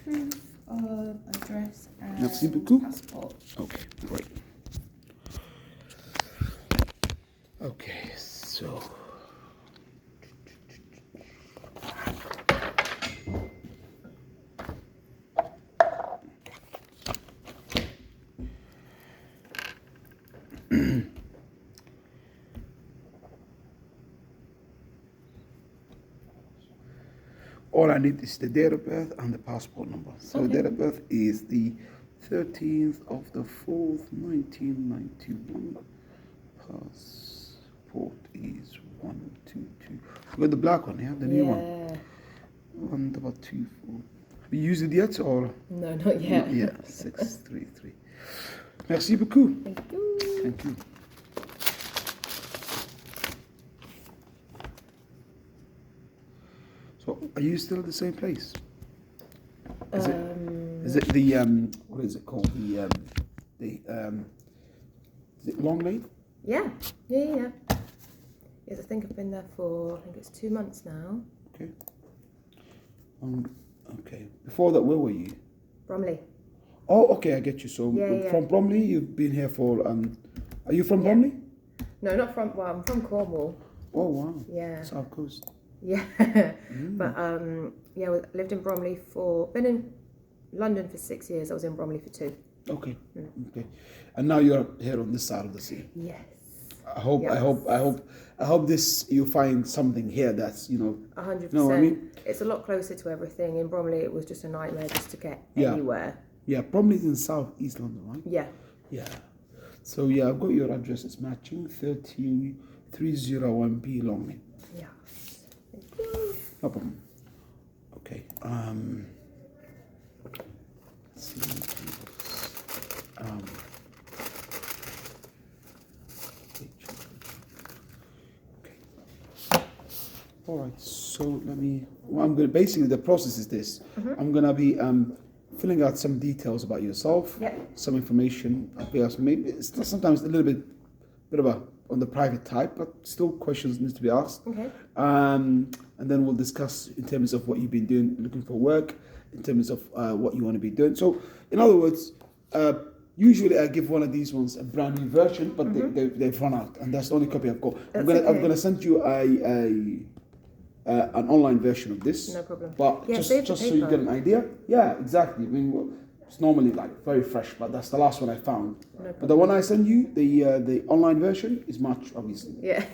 proof of address and Merci beaucoup. passport. Okay, great. Okay, so. All I need is the date of birth and the passport number. So Okay. date of birth is the 13th of the 4th, 1991. Passport is 122. We got the black one, yeah? The new one. Yeah. 124. Have you used it yet or? No, not yet. Yeah, 633. Merci beaucoup. Thank you. Thank you. So, are you still at the same place? Is it the what is it called? Is it Long Lane? Yeah. Yes, I think I've been there for, I think it's 2 months now. Okay. Okay. Before that, where were you? Bromley. Oh, okay, I get you. So Yeah. from Bromley, you've been here for Are you from Bromley? No, not from, well, I'm from Cornwall. Oh wow. Yeah. South Coast. Yeah. But, yeah, I lived in Bromley been in London for 6 years. I was in Bromley for 2. Okay. Okay. And now you're here on this side of the sea. Yes. I hope this you find something here that's 100%. know what I mean? It's a lot closer to everything. In Bromley, it was just a nightmare just to get Yeah. anywhere. Yeah, Bromley's in South East London, right? Yeah. Yeah. So yeah, I've got your address. It's matching 13301B Longley. Yeah. No problem. Okay. Let's see. Okay. All right. So let me. Well, I'm gonna basically the process is this. I'm gonna be filling out some details about yourself. Yeah. Some information. Maybe it's sometimes a little bit of a on the private type, but still questions need to be asked. Okay. And then we'll discuss in terms of what you've been doing, looking for work, in terms of what you want to be doing. So, in other words, usually I give one of these ones a brand new version, but they've run out, and that's the only copy I've got. I'm gonna send you an online version of this. No problem. But Yeah, just so you get an idea. Yeah, exactly. I mean, it's normally like very fresh, but that's the last one I found. No But the one I send you, the online version, is much obviously. Yeah.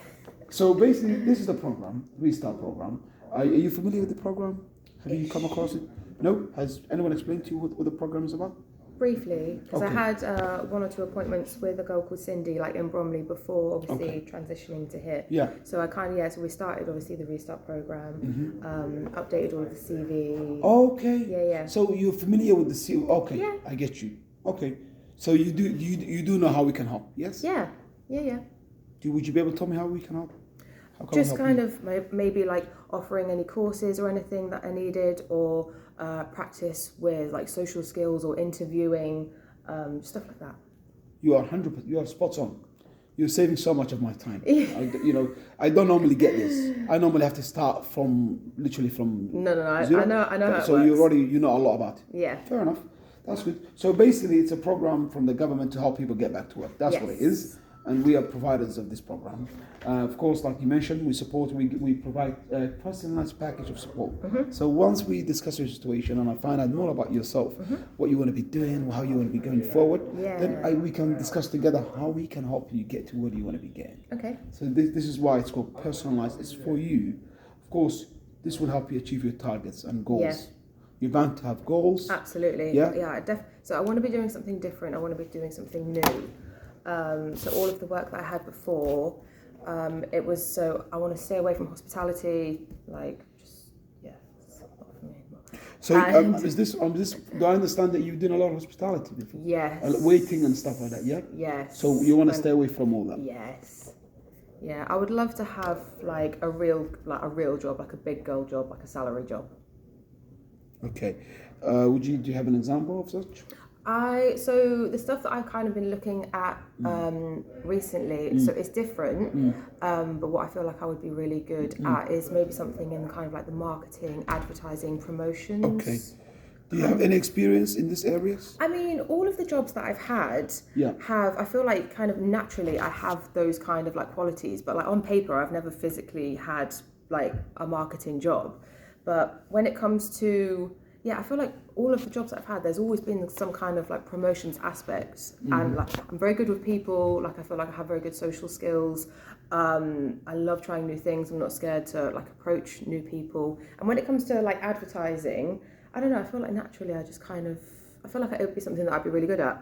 So basically, this is the program, Restart program. Are you familiar with the program? Have you come across it? No? Has anyone explained to you what the program is about? Briefly, because Okay. I had 1 or 2 appointments with a girl called Cindy, like in Bromley, before obviously transitioning to here. Yeah. So I so we started obviously the Restart program, updated all of the CV. Okay. Yeah. So you're familiar with the seal? Okay. Yeah. I get you. Okay. So you do know how we can help? Yes. Yeah. Would you be able to tell me how we can help? How can we Just help kind you? of maybe like offering any courses or anything that I needed, or practice with like social skills or interviewing, stuff like that. You are 100%. You are spot on. You're saving so much of my time. I don't normally get this. I normally have to start literally from. No. zero. I know how it So works. you know a lot about it. Yeah. Fair enough. That's good. So basically, it's a program from the government to help people get back to work. That's what it is. And we are providers of this program. Of course, like you mentioned, we provide a personalized package of support. So once we discuss your situation and I find out more about yourself, what you want to be doing, how you want to be going forward, then we can discuss together how we can help you get to where you want to be getting. Okay. So this is why it's called personalized. It's for you. Of course, this will help you achieve your targets and goals. Yeah. You're bound to have goals. Absolutely. Yeah. So I want to be doing something different. I want to be doing something new. So all of the work that I had before, it was so I want to stay away from hospitality, like it's not for me. So is this? Do I understand that you've done a lot of hospitality before? Yes. Waiting and stuff like that, yeah. Yes. So you want to stay away from all that? Yes. Yeah, I would love to have like a real job, like a big girl job, like a salary job. Okay. Do you have an example of such? So the stuff that I've kind of been looking at recently, so it's different, but what I feel like I would be really good at is maybe something in kind of like the marketing, advertising, promotions. Okay. Do you have any experience in this areas? I mean, all of the jobs that I've had I feel like kind of naturally I have those kind of like qualities, but like on paper, I've never physically had like a marketing job. But when it comes to, I feel like all of the jobs I've had, there's always been some kind of like promotions aspects. And like, I'm very good with people. Like, I feel like I have very good social skills. I love trying new things. I'm not scared to like approach new people. And when it comes to like advertising, I don't know, I feel like naturally I feel like it would be something that I'd be really good at.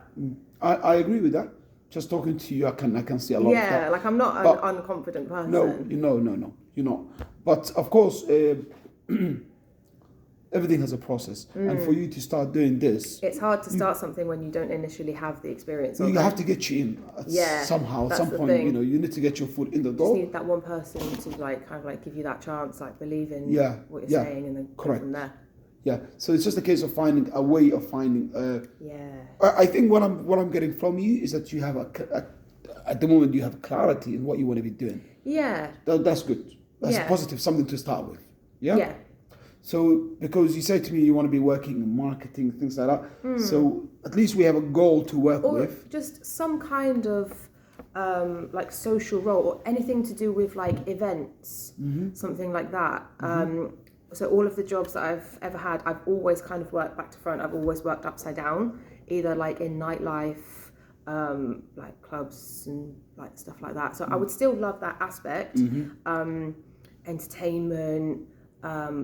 I agree with that. Just talking to you, I can see a lot of that. Yeah, like I'm not an unconfident person. No, you're not. But of course, everything has a process. And for you to start doing this... It's hard to start something when you don't initially have the experience. You have to get you in somehow, at some point, thing. You need to get your foot in the door. You just need that one person to like kind of like give you that chance, like believe in what you're saying and then go from there. Yeah, so it's just a case of finding a way of finding. I think what I'm getting from you is that you have at the moment you have clarity in what you want to be doing. Yeah. That's good. That's positive, something to start with. Yeah. Yeah. So because you said to me you want to be working in marketing, things like that. So at least we have a goal to work with. Just some kind of like social role or anything to do with like events, something like that. So all of the jobs that I've ever had, I've always kind of worked back to front. I've always worked upside down, either like in nightlife, like clubs and like stuff like that. So I would still love that aspect, entertainment,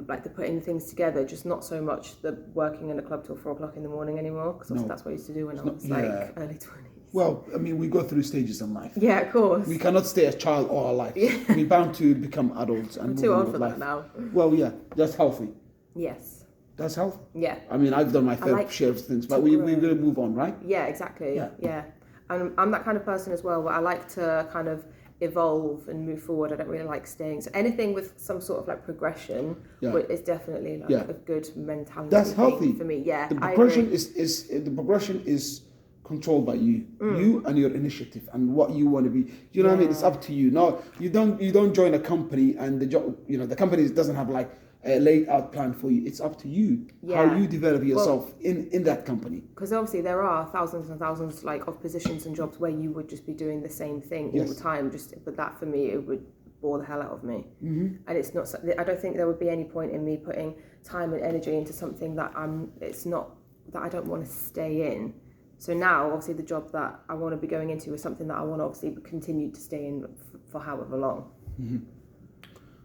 like the putting things together, just not so much the working in a club till 4 o'clock in the morning anymore, because that's what I used to do when I was like early 20s. Well, I mean, we go through stages in life. Yeah, of course. We cannot stay a child all our life. We're bound to become adults. And I'm too old for that now. Well, yeah, that's healthy. Yes. That's healthy? Yeah. I mean, I've done my fair share of things, but we're going to move on, right? Yeah, exactly. Yeah. And I'm that kind of person as well, where I like to kind of evolve and move forward. I don't really like staying. So anything with some sort of like progression is definitely like a good mentality. That's healthy for me. Yeah. The progression is controlled by you, you and your initiative and what you want to be. You know what I mean? It's up to you. No, you don't join a company and the job. The company doesn't have like a laid out plan for you. It's up to you how you develop yourself in that company. Because obviously there are thousands and thousands like of positions and jobs where you would just be doing the same thing all the time. But that for me, it would bore the hell out of me. And it's not. I don't think there would be any point in me putting time and energy into something that I don't want to stay in. So now, obviously, the job that I want to be going into is something that I want to obviously continue to stay in for however long.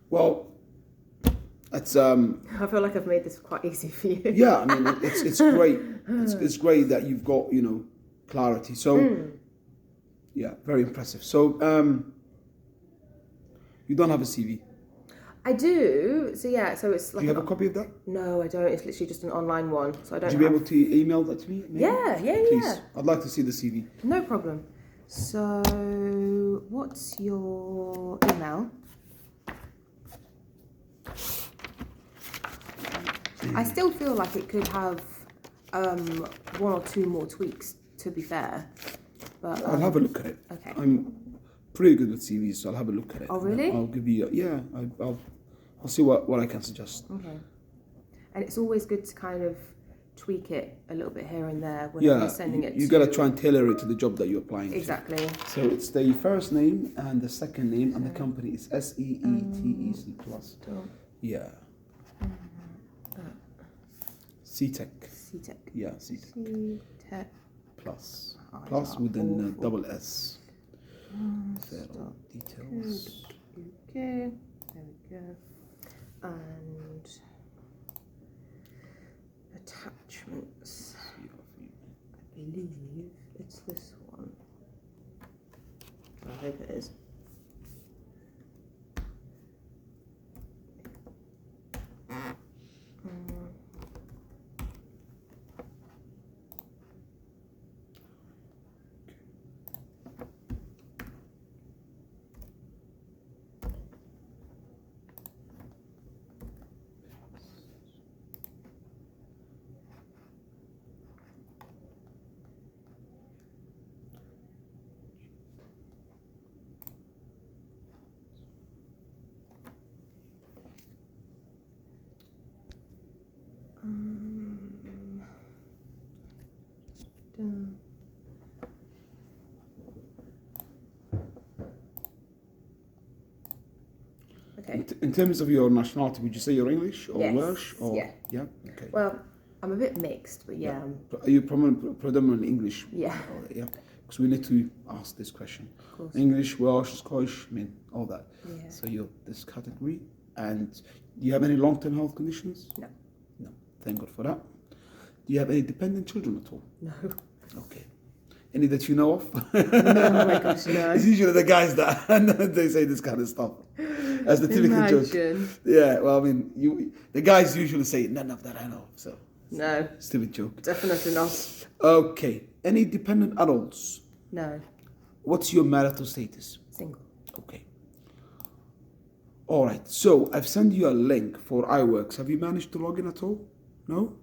Well, it's I feel like I've made this quite easy for you. Yeah, I mean, it's great. It's great that you've got clarity. So yeah, very impressive. So you don't have a CV? I do. So yeah, so it's like. Do you have a copy of that? No, I don't. It's literally just an online one. So I don't. Would you be able to email that to me? Maybe? Yeah. Please. I'd like to see the CV. No problem. So, what's your email? I still feel like it could have 1 or 2 more tweaks, to be fair. But I'll have a look at it. Okay. I'm pretty good with CVs, so I'll have a look at it. Oh, really? I'll give you. I'll see what I can suggest. Okay. And it's always good to kind of tweak it a little bit here and there when you're sending it. You gotta try and tailor it to the job that you're applying. Exactly. To. So it's the first name and the second name, and the company is SEETEC plus. Yeah. CTEC. CTEC. Yeah, CTEC. CTEC. Plus. Plus within double S. Details. Okay. There we go. And attachments. I believe it's this one. I hope it is. in terms of your nationality, would you say you're English or Yes, Welsh? Or, yeah. Yeah? Okay. Well, I'm a bit mixed, but yeah. Are you predominantly English? Yeah. Yeah. Because we need to ask this question. Of course. English, Welsh, Scottish, I mean, all that. Yeah. So you're this category. And do you have any long-term health conditions? No. No. Thank God for that. Do you have any dependent children at all? No. Okay. Any that you know of? No, oh my gosh, no. It's usually the guys that they say this kind of stuff. As the typical joke. Yeah, well, I mean, the guys usually say none of that I know. So No. stupid joke. Definitely not. Okay. Any dependent adults? No. What's your marital status? Single. Okay. All right. So I've sent you a link for iWorks. Have you managed to log in at all? No?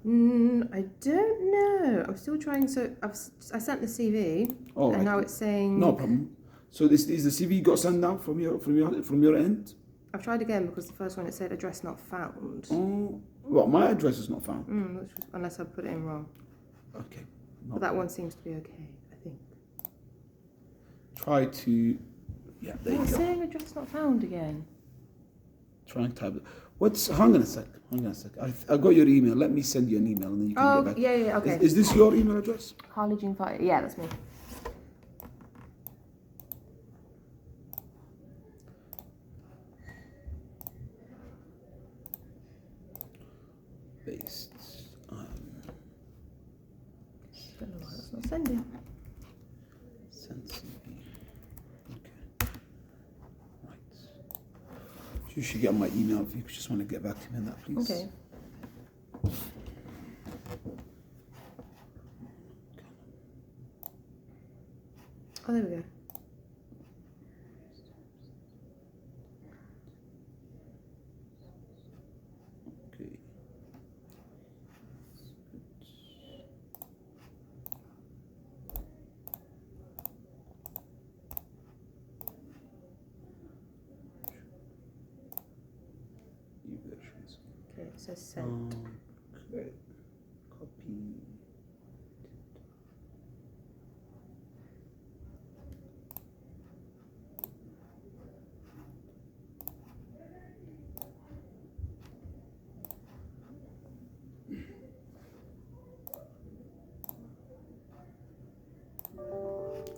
I don't know. I'm still trying. So I sent the CV, and now it's saying no problem. So this is the CV got sent out from your end? I've tried again because the first one it said address not found. Oh, well, my address is not found. Unless I put it in wrong. Okay. But that one seems to be okay, I think. Try to. Yeah, there you go. It's saying address not found again. Try and type it. Hang on a sec. I got your email. Let me send you an email and then you can get back. Yeah, okay. Is this your email address? Carly Jean Fire. Yeah, that's me. Based. Don't know why that's not sending. Send CV. Okay. Right. You should get my email if you just want to get back to me on that, please. Okay. Oh, there we go. Okay. New versions. Okay, it says send. Okay. Copy.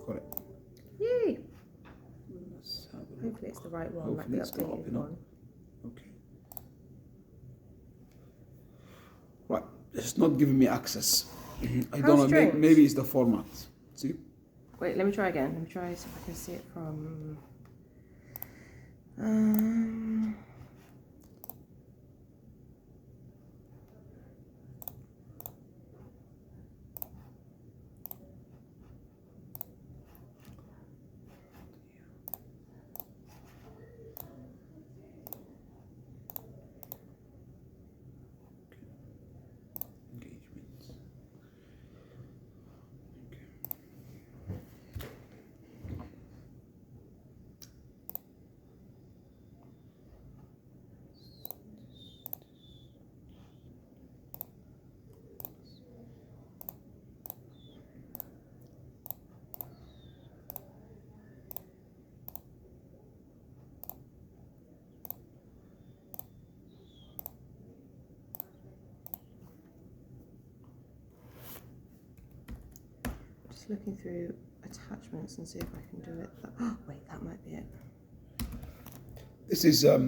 Got it. Yay! Let's have a look. Hopefully it's the right one, Hopefully like the it's still updated popping up. one. Okay. Right, it's not giving me access. I How don't know. strange. Maybe it's the format. See? Wait, let me try again. Let me try see if I can see it from. Engagement. Okay. Just looking through attachments and see if I can do it. Oh, wait, that might be it. This is a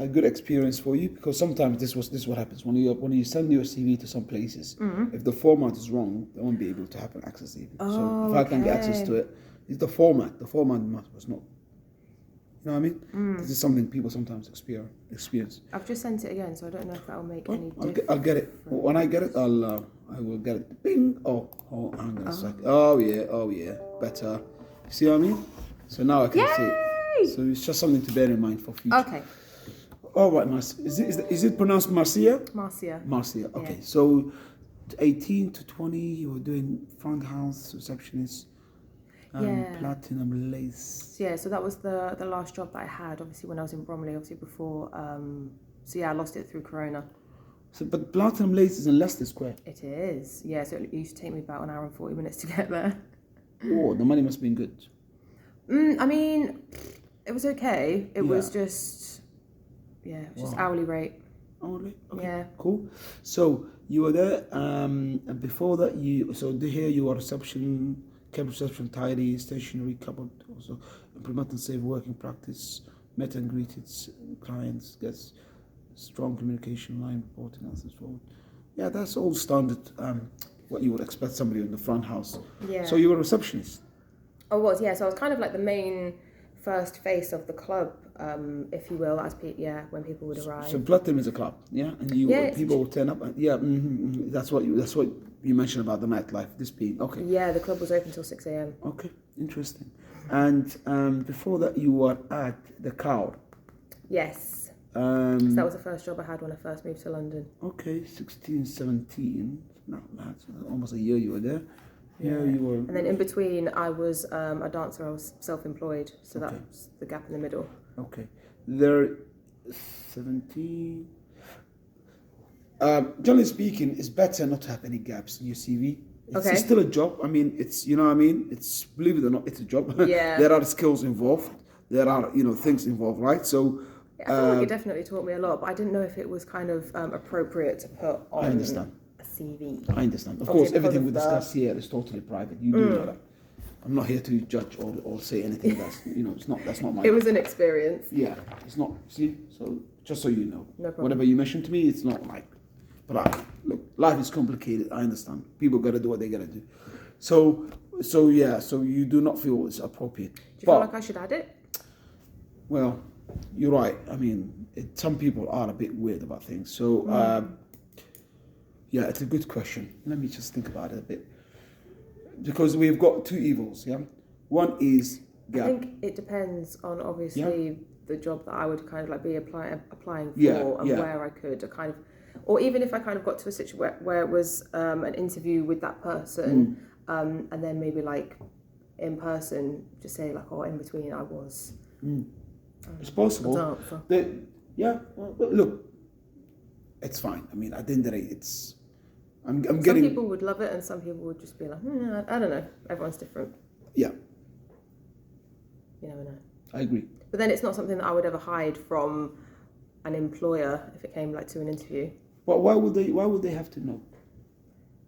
good experience for you because sometimes this is what happens when you send your CV to some places. If the format is wrong, they won't be able to have an access even. So if I can get access to it, it's the format. The format was not. You know what I mean? This is something people sometimes experience. I've just sent it again, so I don't know if that will make any difference. I'll get it. When I get it, I will get it. Bing. Oh, hang on a sec. Oh yeah. Better. You see what I mean? So now I can see it. So it's just something to bear in mind for future. Okay. All right, Marcia. Is it pronounced Marcia? Marcia. Okay. Yeah. So 18 to 20, you were doing front house receptionist. Platinum lace. Yeah, so that was the last job that I had, obviously, when I was in Bromley, obviously before. So yeah, I lost it through Corona. So, but platinum lace is in Leicester Square. It is. Yeah, so it used to take me about an hour and 40 minutes to get there. Oh, the money must have been good. I mean, it was okay. It was just, yeah, it was just Wow. hourly rate. Only? Okay, Yeah. cool. So you were there, and before that, here you are kept reception tidy, stationary, cupboard, also implementing safe working practice, met and greeted clients, guests, strong communication line, reporting answers forward. Yeah, that's all standard. What you would expect somebody in the front house. Yeah. So you were a receptionist. I was, yeah. So I was kind of like the main first face of the club, if you will, when people would arrive. So Platinum is a club, yeah, and people would turn up. And, that's what you mentioned about the nightlife. This being okay. Yeah, the club was open till 6 a.m. Okay, interesting. And before that, you were at the Cow. Yes. So that was the first job I had when I first moved to London. Okay, 16, 17. No, that's almost a year you were there. Yeah, you were. And then in between, I was a dancer. I was self-employed, so that's the gap in the middle. Okay, there, 17. Generally speaking, it's better not to have any gaps in your CV. It's still a job. I mean, it's, you know what I mean? It's, believe it or not, it's a job. Yeah. There are skills involved. There are, things involved, right? So. I feel like it definitely taught me a lot, but I didn't know if it was kind of appropriate to put on I understand. a CV. I understand. Of Obviously, course, everything because we of discuss here is totally private. You do know that. I'm not here to judge or say anything that's, that's not my... It was an experience. Yeah, it's not, see? So, just so you know. No problem. Whatever you mentioned to me, it's not like... But look, life is complicated, I understand. People got to do what they got to do. So you do not feel it's appropriate. Do you feel like I should add it? Well, you're right. I mean, some people are a bit weird about things. So, it's a good question. Let me just think about it a bit. Because we've got two evils, yeah? One is gap. I think it depends on, obviously, the job that I would kind of like be applying for where I could kind of... Or even if I kind of got to a situation where it was an interview with that person, and then maybe like in person, just say like, in between I was... It's possible. Well, look, it's fine. I mean, at the end of the day, it's... I'm getting... Some people would love it and some people would just be like, I don't know. Everyone's different. Yeah. You never know. I agree. But then it's not something that I would ever hide from an employer if it came like to an interview. But why would they have to know?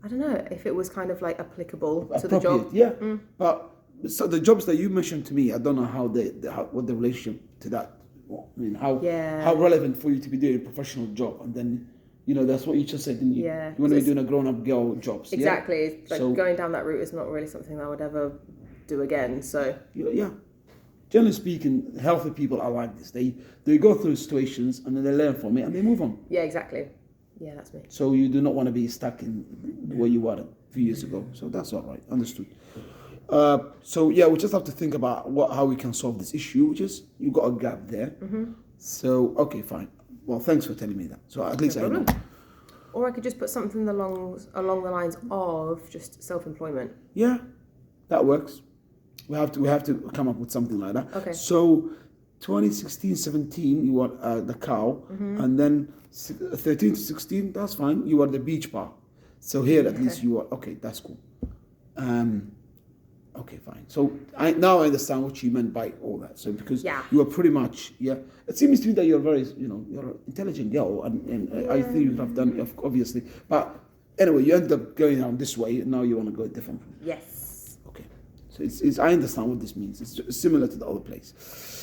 I don't know, if it was kind of like applicable to the job. Yeah. But so the jobs that you mentioned to me, I don't know what the relationship to that. I mean, how relevant for you to be doing a professional job, and then that's what you just said, didn't you? Yeah. You want to be doing a grown-up girl jobs. Exactly. Yeah? Like going down that route is not really something that I would ever do again. So yeah. Generally speaking, healthy people are like this. They go through situations and then they learn from it and they move on. Yeah, exactly. Yeah, that's me. So you do not want to be stuck in where you were a few years ago. So that's all right. Understood. We just have to think about how we can solve this issue, which is you got a gap there. So, okay, fine. Well, thanks for telling me that. So at least I know. Or I could just put something along the lines of just self-employment. Yeah, that works. We have to come up with something like that. Okay. So 2016-17, you were at the Cow, and then 13 to 16, that's fine. You were at the beach bar. So here at least you were, okay, that's cool. Okay, fine. So now I understand what you meant by all that. So because you are pretty much, it seems to me that you're very, you're an intelligent girl, and I think you have done it, obviously. But anyway, you ended up going down this way, and now you want to go a different way. Yes. Okay. So it's I understand what this means. It's similar to the other place.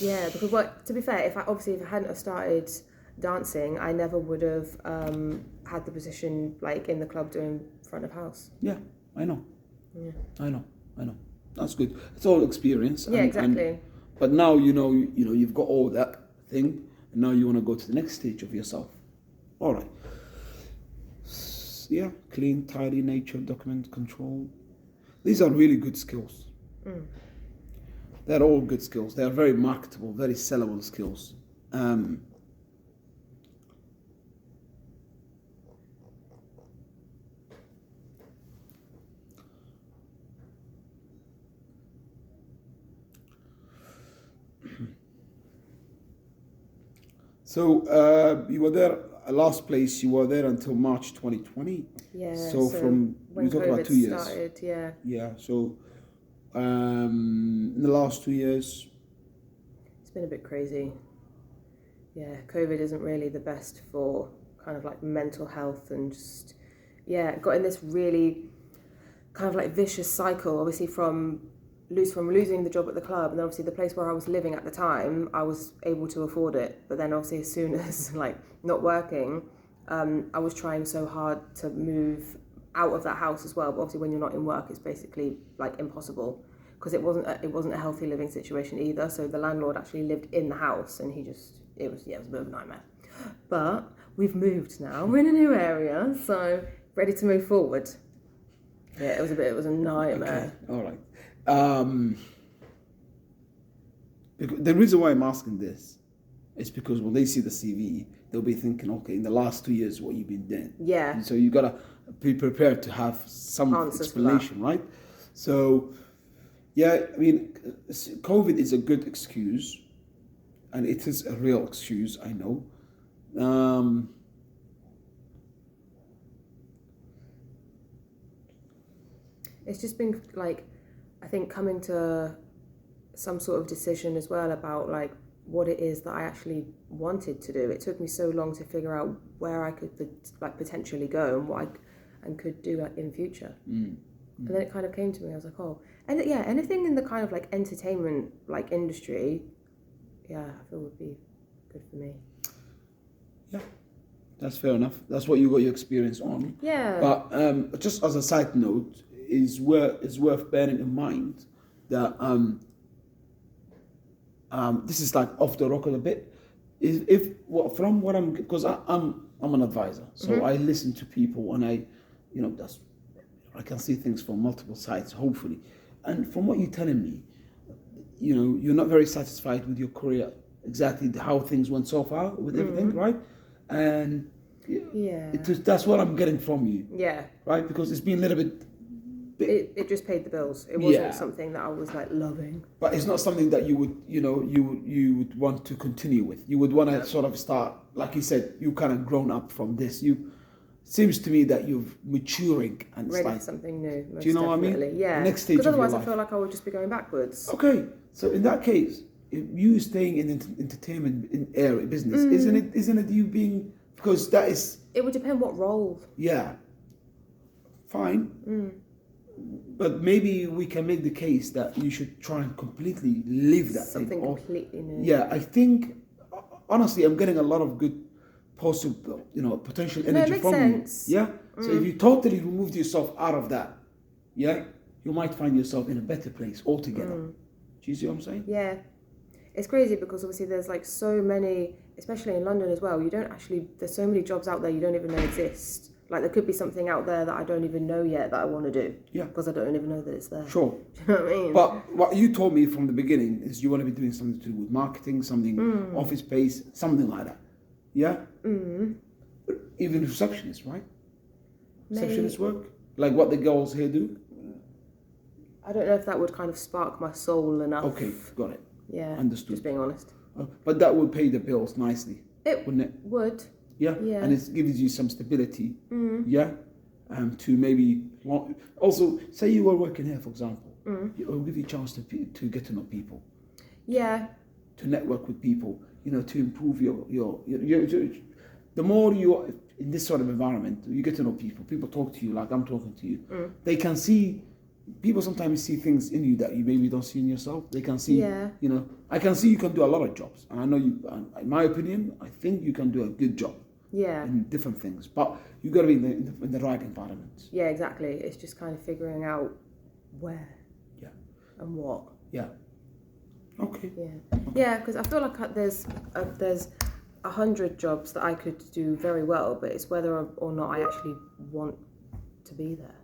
Yeah, because to be fair, if I hadn't have started dancing, I never would have had the position like in the club doing front of house. Yeah, I know. Yeah. I know. That's good. It's all experience. Yeah, exactly. But now you've got all that thing, and now you want to go to the next stage of yourself. All right. Yeah, clean, tidy, nature, document control. These are really good skills. They're all good skills. They are very marketable, very sellable skills. So you were there, last place, you were there until March 2020. Yeah. So from, we talked about 2 years. Started, yeah. Yeah, so in the last 2 years. It's been a bit crazy. COVID isn't really the best for kind of like mental health, and just got in this really kind of like vicious cycle, obviously from losing the job at the club, and obviously the place where I was living at the time, I was able to afford it, but then obviously as soon as like not working, I was trying so hard to move out of that house as well, but obviously when you're not in work, it's basically like impossible, because it wasn't a healthy living situation either. So the landlord actually lived in the house, and it was a bit of a nightmare. But we've moved now, we're in a new area, so ready to move forward. Yeah, it was a nightmare. Okay. All right. The reason why I'm asking this is because when they see the CV, they'll be thinking, okay, in the last 2 years, what you've been doing. Yeah. And so you gotta be prepared to have some Answers explanation, right? So, yeah, I mean, COVID is a good excuse, and it is a real excuse, I know. It's just been like, I think coming to some sort of decision as well about like what it is that I actually wanted to do. It took me so long to figure out where I could like potentially go and what I could do like, in future. And then it kind of came to me. I was like, oh, and yeah, anything in the kind of like entertainment like industry, I feel would be good for me. Yeah, that's fair enough. That's what you got your experience on. Yeah. But just as a side note, it's worth bearing in mind that this is like off the record a bit. Because I'm an advisor, so I listen to people, and I can see things from multiple sides, hopefully. And from what you're telling me, you're not very satisfied with your career, exactly how things went so far with everything, right? And that's what I'm getting from you. Yeah. Right, because it's been a little bit. It just paid the bills. It wasn't something that I was like loving. But it's not something that you would want to continue with. You would want to sort of start, like you said, you kind of grown up from this. It seems to me that you're maturing and ready for something new. Do you know definitely. what I mean? Yeah. Next stage. Because otherwise, I feel like I would just be going backwards. Okay, so in that case, if you staying in entertainment area business, isn't it you being, because that is. It would depend what role. Yeah. Fine. But maybe we can make the case that you should try and completely leave that something thing. Completely new. Yeah, I think honestly, I'm getting a lot of good possible, potential energy from sense. you. Yeah. So if you totally removed yourself out of that, you might find yourself in a better place altogether. Do you see what I'm saying? Yeah. It's crazy because obviously there's like so many, especially in London as well. There's so many jobs out there you don't even know exist. Like there could be something out there that I don't even know yet that I want to do. Yeah. Because I don't even know that it's there. Sure. Do you know what I mean? But what you told me from the beginning is you want to be doing something to do with marketing, something office space, something like that. Yeah? Even receptionist, right? Receptionist work? Like what the girls here do? I don't know if that would kind of spark my soul enough. Okay, got it. Yeah. Understood. Just being honest. But that would pay the bills nicely. Wouldn't it? Would. Yeah, and it gives you some stability. Yeah, to maybe also say you were working here, for example. It will give you a chance to get to know people. Yeah. To network with people, to improve your the more you're in this sort of environment, you get to know people. People talk to you like I'm talking to you. They can see. People sometimes see things in you that you maybe don't see in yourself. They can see, I can see you can do a lot of jobs, and I know you. In my opinion, I think you can do a good job. Yeah. In different things, but you got to be in the right environment. Yeah, exactly. It's just kind of figuring out where. Yeah. And what. Yeah. Okay. Yeah. Yeah, because I feel like there's 100 jobs that I could do very well, but it's whether or not I actually want to be there.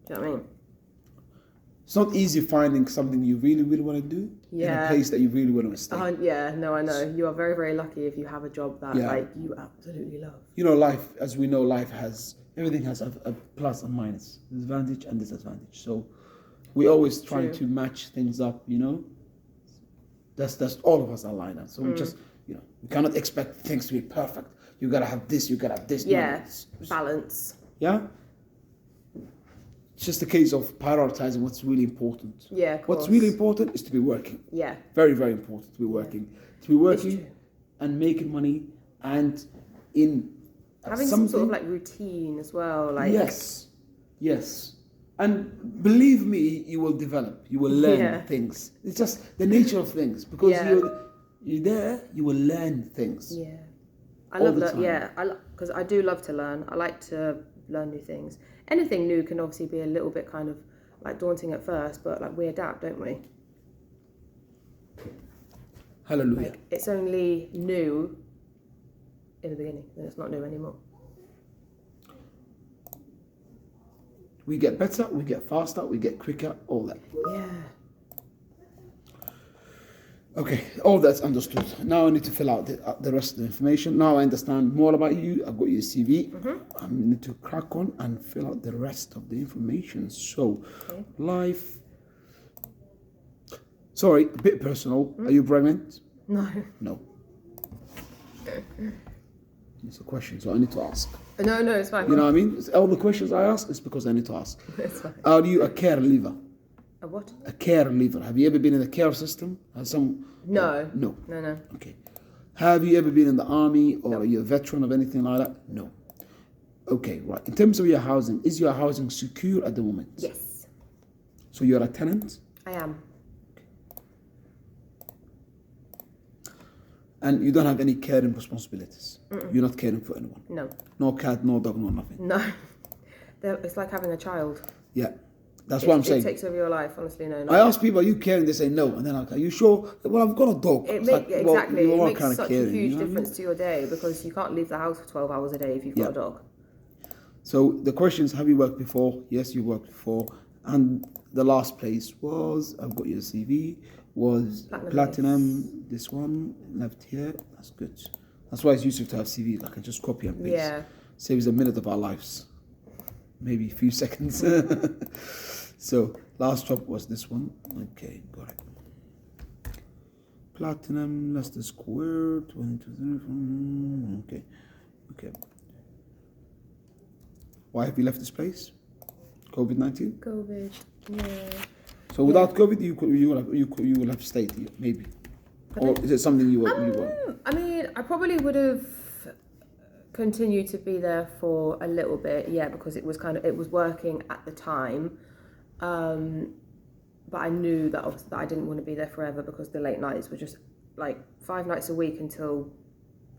Do you know what I mean? It's not easy finding something you really, really want to do in a place that you really want to stay. Yeah, no, I know. You are very, very lucky if you have a job that you absolutely love. Life, as we know, everything has a plus and minus, advantage and disadvantage. So we always try to match things up, That's all of us are like that. So we just, we cannot expect things to be perfect. You got to have this, you got to have this. Yeah, balance. Yeah? It's just a case of prioritizing what's really important. Yeah, of course. What's really important is to be working. Yeah. Very, very important to be working. Yeah. To be working and making money and in having some sort of like routine as well. Like yes. And believe me, you will develop. You will learn things. It's just the nature of things because you're there. You will learn things. Yeah, I love that. Yeah, because I do love to learn. I like to learn new things. Anything new can obviously be a little bit kind of like daunting at first, but like we adapt, don't we? Hallelujah. Like, it's only new in the beginning, then it's not new anymore. We get better, we get faster, we get quicker, all that. Yeah. Okay, all that's understood. Now I need to fill out the rest of the information. Now I understand more about you. I've got your CV. I need to crack on and fill out the rest of the information. So, life. Sorry, a bit personal. Are you pregnant? No. No. It's a question, so I need to ask. No, it's fine. You know what I mean? All the questions I ask is because I need to ask. It's fine. Are you a care leaver? A what? A care leaver. Have you ever been in the care system? No. No. No. Okay. Have you ever been in the army or are you a veteran of anything like that? No. Okay, right. In terms of your housing, is your housing secure at the moment? Yes. So you're a tenant? I am. And you don't have any caring responsibilities? You're not caring for anyone? No. No cat, no dog, no nothing? No. It's like having a child. Yeah. That's what I'm saying. It takes over your life, honestly. No. I ask people, are you caring? They say no. And then I'm like, are you sure? Well, I've got a dog. Exactly. You It are makes kind of such caring, a huge you know difference to your day because you can't leave the house for 12 hours a day if you've got a dog. So the questions, have you worked before? Yes, you worked before. And the last place was, I've got your CV, was Platinum. This one, left here. That's good. That's why it's useful to have CV. I can just copy and paste. Yeah. Saves a minute of our lives. Maybe a few seconds. So, last job was this one. Okay, got it. Platinum, Leicester Square, 22. Okay. Why have you left this place? COVID-19? COVID, yeah. So without COVID, you will have stayed here, maybe. Or is it something you want? I mean, I probably would have continued to be there for a little bit, because it was working at the time. But I knew that obviously that I didn't want to be there forever because the late nights were just like 5 nights a week until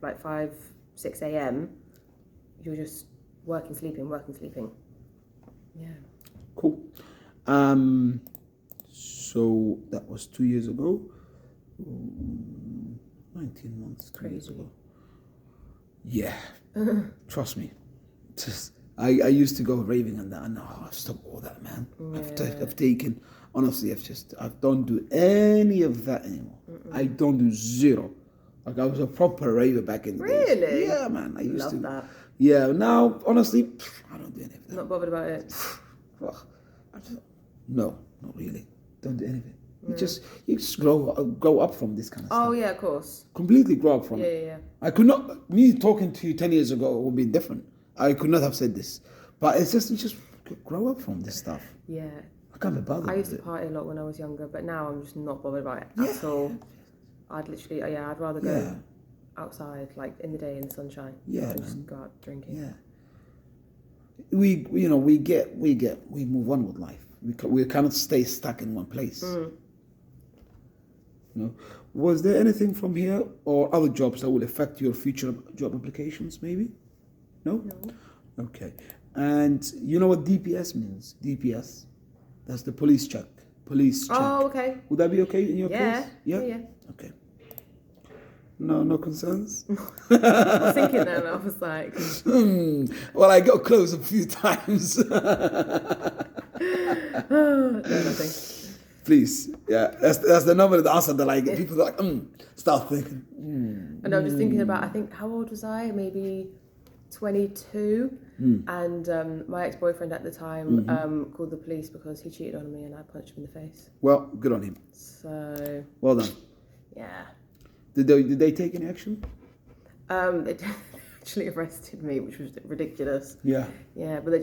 like 5-6 a.m. You're just working, sleeping. Yeah. Cool. So that was 2 years ago. 19 months, 2 years ago. Yeah. Trust me. I used to go raving and that, and I've stopped all that, man. Yeah. I've taken, honestly, I don't do any of that anymore. I don't do zero. Like I was a proper raver back in the days. Really? Yeah, man. I used to. Love that. Yeah, now, honestly, I don't do any of that. Not bothered about it? No, not really. Don't do anything. You just grow up from this kind of stuff. Oh yeah, of course. Completely grow up from it. Yeah. I could not. Me talking to you 10 years ago would be different. I could not have said this, but it's just you just grow up from this stuff. Yeah. I can't be bothered. I used to party a lot when I was younger, but now I'm just not bothered about it at all. I'd literally, I'd rather go outside, like in the day in the sunshine. Yeah, and just go out drinking. Yeah. We move on with life. We cannot stay stuck in one place. You know, was there anything from here or other jobs that will affect your future job applications? Maybe. No. Okay. And you know what DPS means? DPS. That's the police check. Police check. Oh, okay. Would that be okay in your case? Yeah. Okay. No concerns? I was thinking then, I was like... Well, I got close a few times. No, nothing. Please. Yeah, that's the number of the answer that I get. People are like, start thinking. And I'm just thinking about, I think, how old was I? Maybe 22. And my ex-boyfriend at the time called the police because he cheated on me and I punched him in the face. Well, good on him. So... Well done. Yeah. Did they take any action? They actually arrested me, which was ridiculous. Yeah. Yeah, but they